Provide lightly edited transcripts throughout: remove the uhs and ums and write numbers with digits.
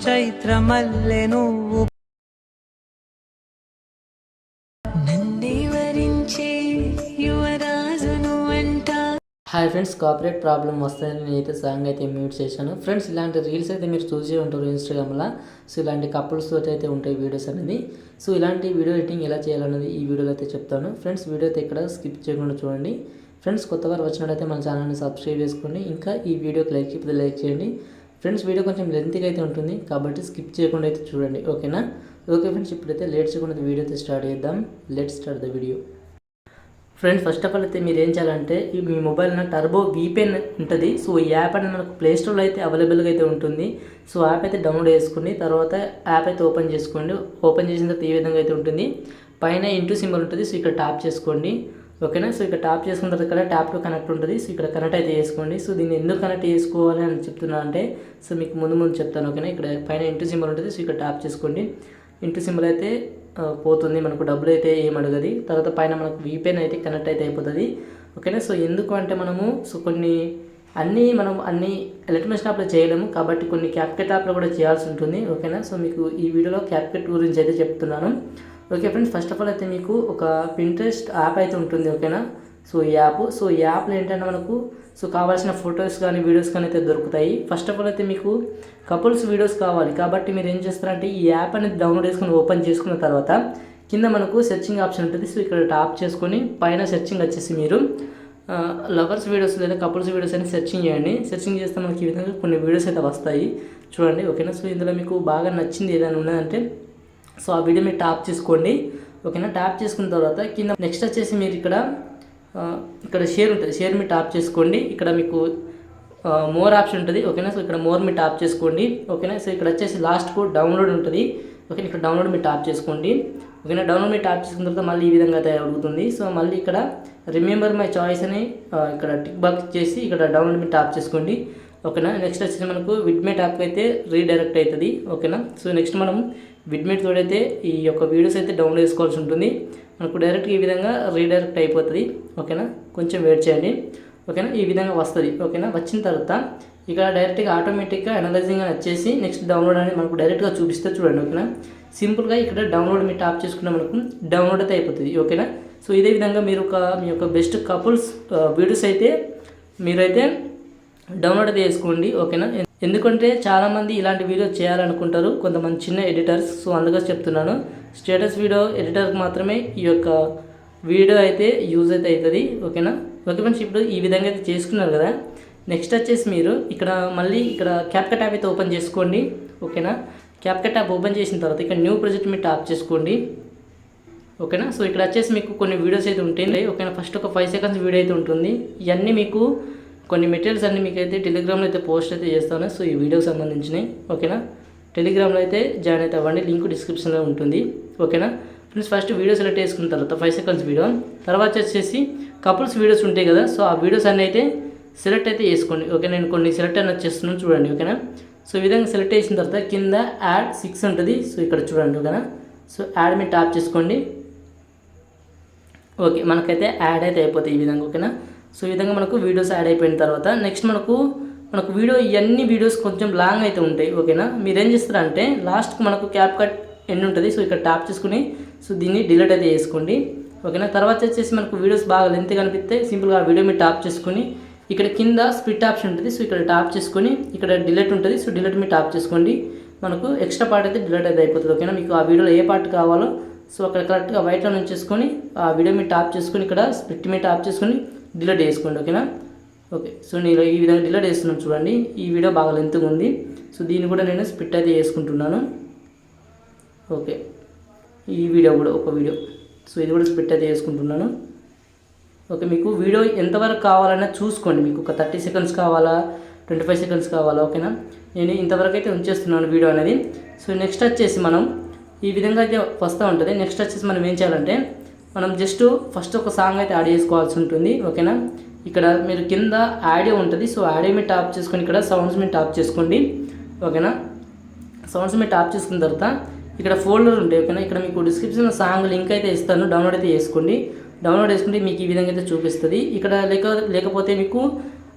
చైత్ర మల్లె నువ్వు నన్నే వరించే యువరాజును అంట. హాయ్ ఫ్రెండ్స్, కాపరేట్ ప్రాబ్లం వస్తుందని నేనైతే సాంగ్ అయితే మ్యూట్ చేశాను. ఫ్రెండ్స్, ఇలాంటి రీల్స్ అయితే మీరు చూసే ఉంటారు ఇన్స్టాగ్రామ్లో. సో ఇలాంటి కపుల్స్ తోటి అయితే ఉంటాయి వీడియోస్ అనేది. సో ఇలాంటి వీడియో ఎడిటింగ్ ఎలా చేయాలనేది ఈ వీడియోలో అయితే చెప్తాను. ఫ్రెండ్స్, వీడియో అయితే ఇక్కడ స్కిప్ చేయకుండా చూడండి. ఫ్రెండ్స్, కొత్తగా వచ్చినట్టయితే మన ఛానల్ని సబ్స్క్రైబ్ చేసుకోండి. ఇంకా ఈ వీడియోకి లైక్ చేయండి. ఫ్రెండ్స్, వీడియో కొంచెం లెంత్గా అయితే ఉంటుంది కాబట్టి స్కిప్ చేయకుండా అయితే చూడండి, ఓకేనా? ఓకే ఫ్రెండ్స్, ఇప్పుడైతే లేట్ చేయకుండా వీడియో అయితే స్టార్ట్ చేద్దాం. Let's start the video. Friends, first of all అయితే మీరు ఏం చేయాలంటే మీ మొబైల్న టర్బో VPN ఉంటుంది. సో ఈ యాప్ అనేది మనకు ప్లేస్టోర్లో అయితే అవైలబుల్గా అయితే ఉంటుంది. సో యాప్ అయితే డౌన్లోడ్ చేసుకుని తర్వాత యాప్ అయితే ఓపెన్ చేసుకోండి. ఓపెన్ చేసిన తర్వాత ఈ విధంగా అయితే ఉంటుంది. పైన ఇంటూ సింబల్ ఉంటుంది. సో ఇక్కడ ట్యాప్ చేసుకోండి, ఓకేనా? సో ఇక్కడ ట్యాప్ చేసుకున్న తర్వాత ఇక్కడ ట్యాప్ టు కనెక్ట్ ఉంటుంది. సో ఇక్కడ కనెక్ట్ అయితే చేసుకోండి. సో దీన్ని ఎందుకు కనెక్ట్ చేసుకోవాలి అని చెప్తున్నా అంటే సో మీకు ముందు చెప్తాను, ఓకేనా? ఇక్కడ పైన ఇంటూ సింబల్ ఉంటుంది. సో ఇక్కడ ట్యాప్ చేసుకోండి. ఇంటూ సింబల్ అయితే పోతుంది, మనకు డబ్బులు అయితే ఏం అడగది. తర్వాత పైన మనకు VPN అయితే కనెక్ట్ అయితే అయిపోతుంది, ఓకేనా? సో ఎందుకు అంటే మనం అన్ని ఎలక్ట్రానిక్స్ యాప్లో చేయలేము కాబట్టి కొన్ని క్యాప్కట్ యాప్లో కూడా చేయాల్సి ఉంటుంది, ఓకేనా? సో మీకు ఈ వీడియోలో క్యాప్కట్ గురించి అయితే చెప్తున్నాను. Okay friends, first of all అయితే మీకు ఒక పింట్రెస్ట్ యాప్ అయితే ఉంటుంది, ఓకేనా? సో ఈ యాప్లో ఏంటంటే మనకు కావాల్సిన ఫొటోస్ కానీ వీడియోస్ కానీ అయితే దొరుకుతాయి. ఫస్ట్ ఆఫ్ ఆల్ అయితే మీకు కపుల్స్ వీడియోస్ కావాలి కాబట్టి మీరు ఏం చేస్తారంటే ఈ యాప్ అనేది డౌన్లోడ్ చేసుకుని ఓపెన్ చేసుకున్న తర్వాత కింద మనకు సెర్చింగ్ ఆప్షన్ ఉంటుంది. సో ఇక్కడ ట్యాప్ చేసుకొని పైన సెర్చింగ్ వచ్చేసి మీరు లవర్స్ వీడియోస్ లేదా కపుల్స్ వీడియోస్ అని సెర్చింగ్ చేయండి. సెర్చింగ్ చేస్తే మనకి ఈ విధంగా కొన్ని వీడియోస్ అయితే వస్తాయి, చూడండి, ఓకేనా? సో ఇందులో మీకు బాగా నచ్చింది ఏదైనా ఉన్నదంటే సో ఆ వీడియో మీరు ట్యాప్ చేసుకోండి, ఓకేనా? ట్యాప్ చేసుకున్న తర్వాత కింద నెక్స్ట్ వచ్చేసి మీరు ఇక్కడ షేర్ ఉంటుంది. షేర్ మీరు ట్యాప్ చేసుకోండి. ఇక్కడ మీకు మోర్ ఆప్షన్ ఉంటుంది, ఓకేనా? సో ఇక్కడ మోర్ మీరు ట్యాప్ చేసుకోండి, ఓకేనా? సో ఇక్కడ వచ్చేసి లాస్ట్కు డౌన్లోడ్ ఉంటుంది, ఓకేనా? ఇక్కడ డౌన్లోడ్ మీరు ట్యాప్ చేసుకోండి, ఓకేనా? డౌన్లోడ్ మీరు ట్యాప్ చేసుకున్న తర్వాత మళ్ళీ ఈ విధంగా అయితే అడుగుతుంది. సో మళ్ళీ ఇక్కడ రిమెంబర్ మై చాయిస్ అని ఇక్కడ టిక్ బాక్స్ చేసి ఇక్కడ డౌన్లోడ్ మీరు ట్యాప్ చేసుకోండి, ఓకేనా? నెక్స్ట్ వచ్చేసి మనకు విడ్మేట్ యాప్ అయితే రీడైరెక్ట్ అవుతుంది, ఓకేనా? సో నెక్స్ట్ మనం విడ్మేట్ తోడైతే ఈ యొక్క వీడియోస్ అయితే డౌన్లోడ్ చేసుకోవాల్సి ఉంటుంది. మనకు డైరెక్ట్గా ఈ విధంగా రీడైరెక్ట్ అయిపోతుంది, ఓకేనా? కొంచెం వెయిట్ చేయండి, ఓకేనా? ఈ విధంగా వస్తుంది, ఓకేనా? వచ్చిన తర్వాత ఇక్కడ డైరెక్ట్గా ఆటోమేటిక్గా అనలైజింగ్ అని వచ్చేసి నెక్స్ట్ డౌన్లోడ్ అనేది మనకు డైరెక్ట్గా చూపిస్తే చూడండి, ఓకేనా? సింపుల్గా ఇక్కడ డౌన్లోడ్ మీరు ట్యాప్ చేసుకున్న మనకు డౌన్లోడ్ అయితే అయిపోతుంది, ఓకేనా? సో ఇదే విధంగా మీరు మీ యొక్క బెస్ట్ కపుల్స్ వీడియోస్ అయితే మీరైతే డౌన్లోడ్ అయితే చేసుకోండి, ఓకేనా? ఎందుకంటే చాలామంది ఇలాంటి వీడియో చేయాలనుకుంటారు, కొంతమంది చిన్న ఎడిటర్స్. సో అందుకని చెప్తున్నాను, స్టేటస్ వీడియో ఎడిటర్కి మాత్రమే ఈ యొక్క వీడియో అయితే యూజ్ అయితే అవుతుంది, ఓకేనా? ఓకే ఫ్రెండ్స్, ఇప్పుడు ఈ విధంగా అయితే చేసుకున్నారు కదా. నెక్స్ట్ వచ్చేసి మీరు మళ్ళీ ఇక్కడ క్యాప్కట్ యాప్ అయితే ఓపెన్ చేసుకోండి, ఓకేనా? క్యాప్కట్ యాప్ ఓపెన్ చేసిన తర్వాత ఇక్కడ న్యూ ప్రాజెక్ట్ మీరు ట్యాప్ చేసుకోండి, ఓకేనా? సో ఇక్కడ వచ్చేసి మీకు కొన్ని వీడియోస్ అయితే ఉంటాయి, ఓకేనా? ఫస్ట్ ఒక 5 సెకండ్స్ వీడియో అయితే ఉంటుంది. ఇవన్నీ మీకు కొన్ని మెటీరియల్స్ అన్నీ మీకు అయితే టెలిగ్రామ్లో అయితే పోస్ట్ అయితే చేస్తాను. సో ఈ వీడియోకి సంబంధించినవి, ఓకేనా? టెలిగ్రామ్లో అయితే జాయిన్ అయితే అవ్వండి, లింక్ డిస్క్రిప్షన్లో ఉంటుంది, ఓకేనా? ఫ్రెండ్స్, ఫస్ట్ వీడియో సెలెక్ట్ చేసుకున్న తర్వాత 5 సెకండ్స్ వీడియో తర్వాత వచ్చేసి కపుల్స్ వీడియోస్ ఉంటాయి కదా. సో ఆ వీడియోస్ అన్నీ అయితే సెలెక్ట్ అయితే చేసుకోండి, ఓకే? నేను కొన్ని సెలెక్ట్ అయినా చేస్తున్నాను, చూడండి, ఓకేనా? సో ఈ విధంగా సెలెక్ట్ చేసిన తర్వాత కింద యాడ్ 6 ఉంటుంది. సో ఇక్కడ చూడండి, ఓకేనా? సో యాడ్ మీద ట్యాప్ చేసుకోండి, ఓకే? మనకైతే యాడ్ అయితే అయిపోతాయి ఈ విధంగా, ఓకేనా? సో ఈ విధంగా మనకు వీడియోస్ యాడ్ అయిపోయిన తర్వాత నెక్స్ట్ మనకు వీడియో ఇవన్నీ వీడియోస్ కొంచెం లాంగ్ అయితే ఉంటాయి, ఓకేనా? మీరు ఏం చేస్తారంటే లాస్ట్కి మనకు క్యాప్కట్ ఎండ్ ఉంటుంది. సో ఇక్కడ ట్యాప్ చేసుకుని సో దీన్ని డిలీట్ అయితే చేసుకోండి, ఓకేనా? తర్వాత వచ్చేసి మనకు వీడియోస్ బాగా లెంత్ కనిపిస్తే సింపుల్గా ఆ వీడియో మీరు ట్యాప్ చేసుకుని ఇక్కడ కింద స్ప్లిట్ ఆప్షన్ ఉంటుంది. సో ఇక్కడ ట్యాప్ చేసుకొని ఇక్కడ డిలీట్ ఉంటుంది. సో డిలీట్ మీరు ట్యాప్ చేసుకోండి, మనకు ఎక్స్ట్రా పార్ట్ అయితే డిలీట్ అయితే అయిపోతుంది, ఓకేనా? మీకు ఆ వీడియోలో ఏ పార్ట్ కావాలో సో అక్కడ కరెక్ట్గా వైట్లో నుంచేసుకొని ఆ వీడియో మీరు ట్యాప్ చేసుకొని ఇక్కడ స్ప్లిట్ మీద ట్యాప్ చేసుకొని డిలీట్ చేసుకోండి, ఓకేనా? ఓకే, సో నేను ఈ విధంగా డిలీట్ చేస్తున్నాను, చూడండి. ఈ వీడియో బాగా లెంత్గా ఉంది. సో దీన్ని కూడా నేను స్ప్లిట్ అయితే చేసుకుంటున్నాను, ఓకే? ఈ వీడియో కూడా ఒక వీడియో, సో ఇది కూడా స్ప్లిట్ అయితే చేసుకుంటున్నాను, ఓకే? మీకు వీడియో ఎంతవరకు కావాలన్నా చూసుకోండి. మీకు ఒక 30 సెకండ్స్ కావాలా, 25 సెకండ్స్ కావాలా, ఓకేనా? నేను ఇంతవరకు అయితే ఉంచేస్తున్నాను వీడియో అనేది. సో నెక్స్ట్ వచ్చేసి మనం ఈ విధంగా అయితే వస్తూ ఉంటుంది. నెక్స్ట్ వచ్చేసి మనం ఏం చేయాలంటే మనం జస్ట్ ఫస్ట్ ఒక సాంగ్ అయితే యాడ్ చేసుకోవాల్సి ఉంటుంది, ఓకేనా? ఇక్కడ మీరు కింద ఆడియో ఉంటుంది. సో ఆడియో మీద ట్యాప్ చేసుకొని ఇక్కడ సౌండ్స్ మీద ట్యాప్ చేసుకోండి, ఓకేనా? సౌండ్స్ మీద ట్యాప్ చేసుకున్న తర్వాత ఇక్కడ ఫోల్డర్ ఉంటాయి, ఓకేనా? ఇక్కడ మీకు డిస్క్రిప్షన్లో సాంగ్ లింక్ అయితే ఇస్తాను, డౌన్లోడ్ అయితే చేసుకోండి. డౌన్లోడ్ చేసుకుంటే మీకు ఈ విధంగా అయితే చూపిస్తుంది. ఇక్కడ లేకపోతే మీకు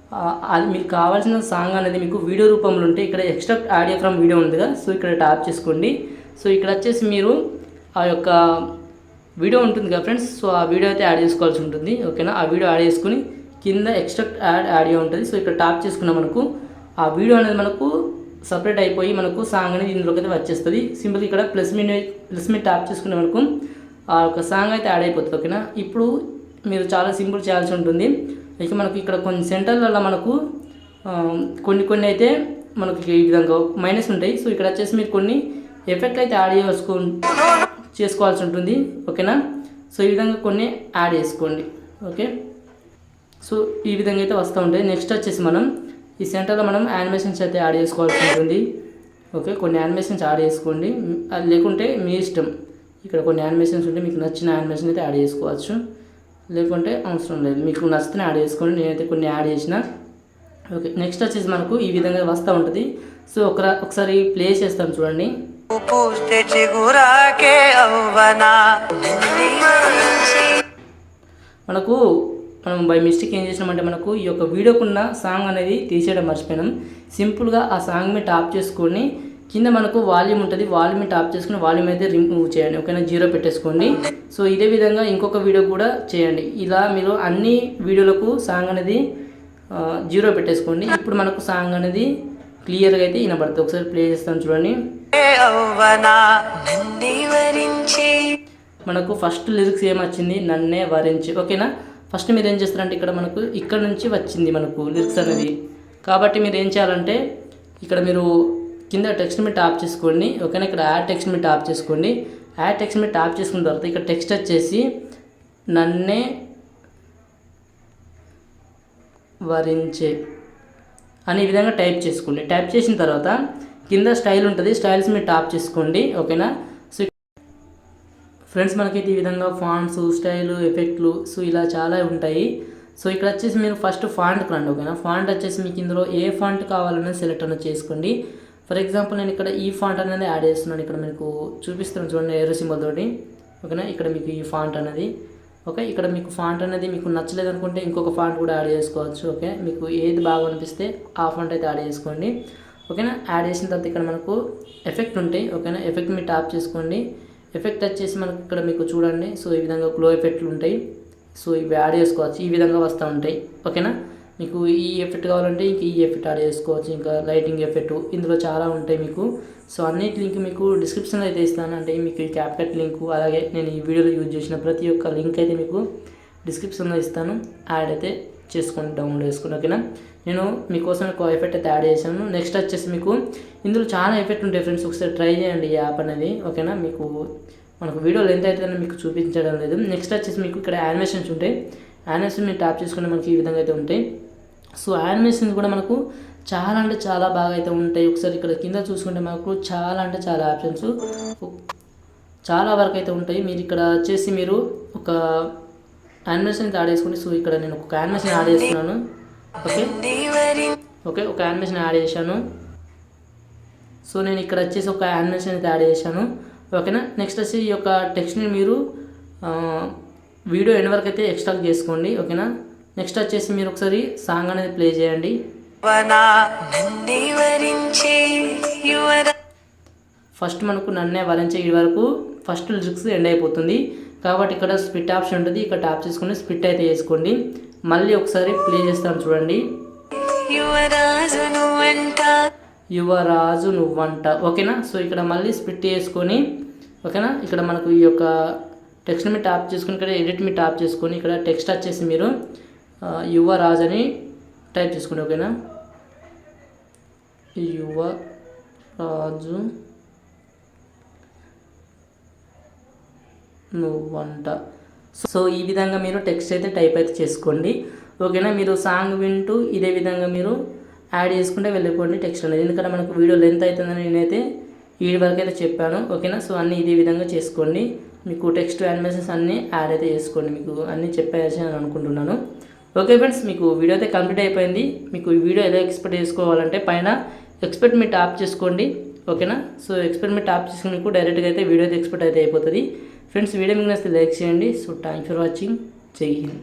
అది మీకు కావాల్సిన సాంగ్ అనేది మీకు వీడియో రూపంలో ఉంటే ఇక్కడ ఎక్స్ట్రాక్ట్ ఆడియో ఫ్రమ్ వీడియో ఉందిగా, సో ఇక్కడ ట్యాప్ చేసుకోండి. సో ఇక్కడ వచ్చేసి మీరు ఆ యొక్క వీడియో ఉంటుంది కదా ఫ్రెండ్స్, సో ఆ వీడియో అయితే యాడ్ చేసుకోవాల్సి ఉంటుంది. ఓకేనా, ఆ వీడియో యాడ్ చేసుకుని కింద ఎక్స్ట్రాక్ట్ ఆడియో ఉంటుంది. సో ఇక్కడ ట్యాప్ చేసుకున్న మనకు ఆ వీడియో అనేది మనకు సపరేట్ అయిపోయి మనకు సాంగ్ అనేది ఇందులోకి అయితే వచ్చేస్తుంది. సింపుల్ ఇక్కడ ప్లస్ మీద ట్యాప్ చేసుకునే మనకు ఆ యొక్క సాంగ్ అయితే యాడ్ అయిపోతుంది. ఓకేనా, ఇప్పుడు మీరు చాలా సింపుల్ చేయాల్సి ఉంటుంది. ఇక మనకు ఇక్కడ కొన్ని సెంటర్లలో మనకు కొన్ని అయితే మనకు ఈ విధంగా మైనస్ ఉంటాయి. సో ఇక్కడ వచ్చేసి మీరు కొన్ని ఎఫెక్ట్లు అయితే యాడ్ చేసుకోవాల్సి ఉంటుంది. ఓకేనా, సో ఈ విధంగా కొన్ని యాడ్ చేసుకోండి. ఓకే, సో ఈ విధంగా అయితే వస్తూ ఉంటాయి. నెక్స్ట్ వచ్చేసి మనం ఈ సెంటర్లో మనం యానిమేషన్స్ అయితే యాడ్ చేసుకోవాల్సి ఉంటుంది. ఓకే, కొన్ని యానిమేషన్స్ యాడ్ చేసుకోండి, అది లేకుంటే మీ ఇష్టం. ఇక్కడ కొన్ని యానిమేషన్స్ ఉంటే మీకు నచ్చిన యానిమేషన్ అయితే యాడ్ చేసుకోవచ్చు, లేకుంటే అవసరం లేదు, మీకు నచ్చితే యాడ్ చేసుకోండి. నేనైతే కొన్ని యాడ్ చేసిన. ఓకే, నెక్స్ట్ వచ్చేసి మనకు ఈ విధంగా వస్తూ ఉంటుంది. సో ఒకసారి ప్లే చేస్తాను చూడండి. మనం బై మిస్టేక్ ఏం చేసినామంటే మనకు ఈ యొక్క వీడియోకున్న సాంగ్ అనేది తీసేయడం మర్చిపోయినాం. సింపుల్గా ఆ సాంగ్ మీద టాప్ చేసుకొని కింద మనకు వాల్యూమ్ ఉంటుంది, వాల్యూమ్ టాప్ చేసుకుని వాల్యూమ్ అయితే రిమూవ్ చేయండి. ఓకేనా, 0 పెట్టేసుకోండి. సో ఇదే విధంగా ఇంకొక వీడియో కూడా చేయండి. ఇలా మీరు అన్ని వీడియోలకు సాంగ్ అనేది 0 పెట్టేసుకోండి. ఇప్పుడు మనకు సాంగ్ అనేది క్లియర్గా అయితే వినబడుతుంది. ఒకసారి ప్లే చేస్తాను చూడండి. మనకు ఫస్ట్ లిరిక్స్ ఏమొచ్చింది, నన్నే వరించి. ఓకేనా, ఫస్ట్ మీరు ఏం చేస్తారంటే ఇక్కడ మనకు ఇక్కడ నుంచి వచ్చింది మనకు లిరిక్స్ అనేది. కాబట్టి మీరు ఏం చేయాలంటే ఇక్కడ మీరు కింద టెక్స్ట్ మీద టాప్ చేసుకోండి. ఓకేనా, ఇక్కడ యాడ్ టెక్స్ట్ మీద టాప్ చేసుకోండి. యాడ్ టెక్స్ట్ మీద టాప్ చేసుకున్న తర్వాత ఇక్కడ టెక్స్ట్ వచ్చేసి నన్నే వరించే అనే విధంగా టైప్ చేసుకోండి. టైప్ చేసిన తర్వాత కింద స్టైల్ ఉంటుంది, స్టైల్స్ మీద టాప్ చేసుకోండి. ఓకేనా, సో ఫ్రెండ్స్ మనకైతే ఈ విధంగా ఫాంట్స్, స్టైల్, ఎఫెక్ట్లు, సో ఇలా చాలా ఉంటాయి. సో ఇక్కడ వచ్చేసి మీరు ఫస్ట్ ఫాంట్కి రండి. ఓకేనా, ఫాంట్ వచ్చేసి మీకు ఇందులో ఏ ఫాంట్ కావాలనేది సెలెక్ట్ అనేది చేసుకోండి. ఫర్ ఎగ్జాంపుల్ నేను ఇక్కడ ఈ ఫాంట్ అనేది యాడ్ చేస్తున్నాను. ఇక్కడ మీకు చూపిస్తున్నాను చూడండి, ఏరో సింబల్ తోటి. ఓకేనా, ఇక్కడ మీకు ఈ ఫాంట్ అనేది. ఓకే, ఇక్కడ మీకు ఫాంట్ అనేది మీకు నచ్చలేదు అనుకుంటే ఇంకొక ఫాంట్ కూడా యాడ్ చేసుకోవచ్చు. ఓకే, మీకు ఏది బాగా అనిపిస్తే ఆ ఫాంట్ అయితే యాడ్ చేసుకోండి. ఓకేనా, యాడ్ చేసిన తర్వాత ఇక్కడ మనకు ఎఫెక్ట్ ఉంటాయి. ఓకేనా, ఎఫెక్ట్ మీరు టాప్ చేసుకోండి. ఎఫెక్ట్ వచ్చేసి మనకు ఇక్కడ మీకు చూడండి, సో ఈ విధంగా గ్లో ఎఫెక్ట్లు ఉంటాయి. సో ఇవి యాడ్ చేసుకోవచ్చు, ఈ విధంగా వస్తూ ఉంటాయి. ఓకేనా, మీకు ఈ ఎఫెక్ట్ కావాలంటే ఇంక ఈ ఎఫెక్ట్ యాడ్ చేసుకోవచ్చు, ఇంకా లైటింగ్ ఎఫెక్ట్, ఇందులో చాలా ఉంటాయి మీకు. సో అన్నిటి లింక్ మీకు డిస్క్రిప్షన్లో అయితే ఇస్తాను. అంటే మీకు ఈ క్యాప్కట్ లింక్, అలాగే నేను ఈ వీడియోలో యూజ్ చేసిన ప్రతి ఒక్క లింక్ అయితే మీకు డిస్క్రిప్షన్లో ఇస్తాను. యాడ్ అయితే చేసుకోండి, డౌన్లోడ్ చేసుకోండి. ఓకేనా, నేను మీకోసం ఒక ఎఫెక్ట్ అయితే యాడ్ చేశాను. నెక్స్ట్ వచ్చేసి మీకు ఇందులో చాలా ఎఫెక్ట్ ఉంటాయి ఫ్రెండ్స్, ఒకసారి ట్రై చేయండి ఈ యాప్ అనేది. ఓకేనా, మీకు మనకు వీడియో లెంత్ అయితే మీకు చూపించడం లేదు. నెక్స్ట్ వచ్చేసి మీకు ఇక్కడ యానిమేషన్స్ ఉంటాయి. యానిమేషన్ మీరు ట్యాప్ చేసుకుంటే మనకి ఈ విధంగా అయితే ఉంటాయి. సో యానిమేషన్స్ కూడా మనకు చాలా అంటే చాలా బాగా అయితే ఉంటాయి. ఒకసారి ఇక్కడ కింద చూసుకుంటే మనకు చాలా అంటే చాలా ఆప్షన్స్ చాలా వరకు అయితే ఉంటాయి. మీరు ఇక్కడ వచ్చేసి మీరు ఒక యానిమేషన్ యాడ్ చేసుకోండి. సో ఇక్కడ నేను ఒక యానిమేషన్ యాడ్ చేస్తున్నాను. ఓకే, ఒక యానిమేషన్ యాడ్ చేశాను. సో నేను ఇక్కడ వచ్చేసి ఒక యానిమేషన్ అయితే యాడ్ చేశాను. ఓకేనా, నెక్స్ట్ వచ్చి ఈ యొక్క టెక్స్ట్ని మీరు వీడియో ఎండ్ వరకు అయితే ఎక్స్ట్రాక్ట్ చేసుకోండి. ఓకేనా, నెక్స్ట్ వచ్చేసి మీరు ఒకసారి సాంగ్ అనేది ప్లే చేయండి. ఫస్ట్ మనకు నన్నే వరించే ఈ వరకు ఫస్ట్ లిరిక్స్ ఎండ్ అయిపోతుంది. కాబట్టి ఇక్కడ స్ప్లిట్ ఆప్షన్ ఉంటుంది, ఇక్కడ ట్యాప్ చేసుకుని స్ప్లిట్ అయితే చేసుకోండి. మళ్ళీ ఒకసారి ప్లే చేస్తాను చూడండి. యువరాజు నువ్వంట. ఓకేనా, సో ఇక్కడ మళ్ళీ స్ప్లిట్ చేసుకొని, ఓకేనా, ఇక్కడ మనకు ఈ యొక్క టెక్స్ట్ మీద ట్యాప్ చేసుకుని ఇక్కడ ఎడిట్ మీద ట్యాప్ చేసుకొని ఇక్కడ టెక్స్ట్ వచ్చేసి మీరు యువరాజు అని టైప్ చేసుకోండి. ఓకేనా, యువరాజు నువ్వంట. సో ఈ విధంగా మీరు టెక్స్ట్ అయితే టైప్ అయితే చేసుకోండి. ఓకేనా, మీరు సాంగ్ వింటూ ఇదే విధంగా మీరు యాడ్ చేసుకుంటే వెళ్ళిపోండి టెక్స్ట్ అనేది. ఎందుకంటే మనకు వీడియో లెంత్ అవుతుందని నేనైతే ఈ వరకు అయితే చెప్పాను. ఓకేనా, సో అన్నీ ఇదే విధంగా చేసుకోండి. మీకు టెక్స్ట్ యానిమేషన్స్ అన్నీ యాడ్ అయితే చేసుకోండి. మీకు అన్నీ చెప్పేసి అని అనుకుంటున్నాను. ఓకే ఫ్రెండ్స్, మీకు వీడియో అయితే కంప్లీట్ అయిపోయింది. మీకు ఈ వీడియో ఎలా ఎక్స్పెక్ట్ చేసుకోవాలంటే పైన ఎక్స్పెక్ట్ మీ ట్యాప్ చేసుకోండి. ఓకేనా, సో ఎక్స్పెక్ట్ మీ ట్యాప్ చేసుకుని మీకు డైరెక్ట్గా అయితే వీడియో అయితే ఎక్స్పెక్ట్ అయితే అయిపోతుంది. ఫ్రెండ్స్, వీడియో మీకు నచ్చితే లైక్ చేయండి. So thank for watching. జై హింద్.